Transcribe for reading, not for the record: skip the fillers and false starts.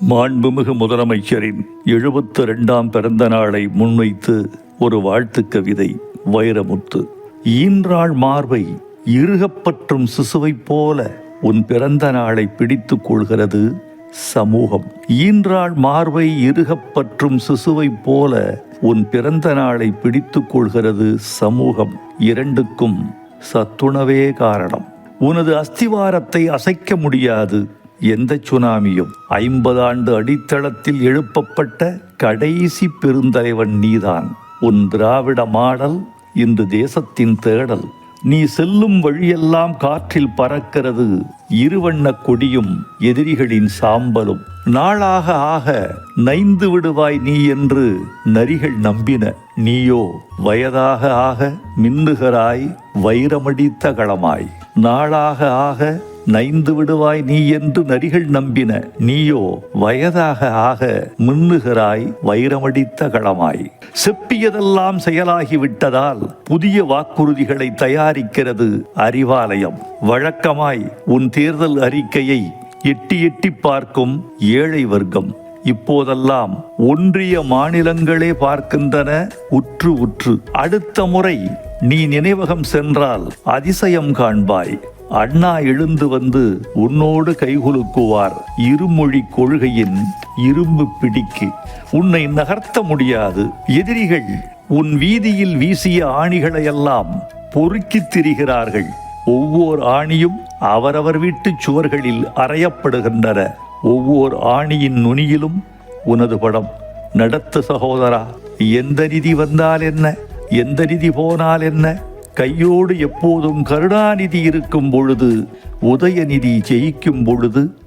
மாண்புமிகு முதலமைச்சரின் 72ஆம் பிறந்த நாளை முன்வைத்து ஒரு வாழ்த்துக் கவிதை. வைரமுத்து. ஈன்றாள் மார்பை இறுகப்பற்றும் சிசுவைப் போல உன் பிறந்த நாளை பிடித்துக் கொள்கிறது சமூகம். ஈன்றாள் மார்பை இறுகப்பற்றும் சிசுவைப் போல உன் பிறந்த நாளை பிடித்துக் கொள்கிறது சமூகம். இரண்டுக்கும் சத்துணவே காரணம். உனது அஸ்திவாரத்தை அசைக்க முடியாது எந்த சுனாமியும். 50 ஆண்டு அடித்தளத்தில் எழுப்பப்பட்ட கடைசி பெருந்தலைவன் நீதான். உன் திராவிட மாடல் இன்று தேசத்தின் தேடல். நீ செல்லும் வழியெல்லாம் காற்றில் பறக்கிறது இருவண்ண கொடியும் எதிரிகளின் சாம்பலும். நாளாக ஆக நைந்து விடுவாய் நீ என்று நரிகள் நம்பின. நீயோ வயதாக ஆக மின்னுகிறாய் வைரமடித்த களமாய். நாளாக ஆக நைந்து விடுவாய் நீ என்று நரிகள் நம்பின. நீயோ வயதாக ஆக மின்னுகிறாய் வைரமடித்த களமாய். செப்பியதெல்லாம் செயலாகிவிட்டதால் புதிய வாக்குறுதிகளை தயாரிக்கிறது அறிவாலயம். வழக்கமாய் உன் தேர்தல் அறிக்கையை எட்டி எட்டி பார்க்கும் ஏழை வர்க்கம் இப்போதெல்லாம் ஒன்றிய மாநிலங்களே பார்க்கின்றன உற்று உற்று. அடுத்த முறை நீ நினைவகம் சென்றால் அதிசயம் காண்பாய். அண்ணா எழுந்து வந்து உன்னோடு கைகுலுக்குவார் இருமொழி கொள்கையின் இரும்பு பிடிக்கு. உன்னை நகர்த்த முடியாது. எதிரிகள் உன் வீதியில் வீசிய ஆணிகளையெல்லாம் பொறுக்கித் திரிகிறார்கள். ஒவ்வொரு ஆணியும் அவரவர் வீட்டு சுவர்களில் அறையப்படுகின்றன. ஒவ்வொரு ஆணியின் நுனியிலும் உனது படம். நடத்து சகோதரா. எந்த நிதி வந்தால் என்ன, எந்த நிதி போனால் என்ன, கையோடு எப்போதும் கருணாநிதி இருக்கும் பொழுது, உதயநிதி ஜெயிக்கும் பொழுது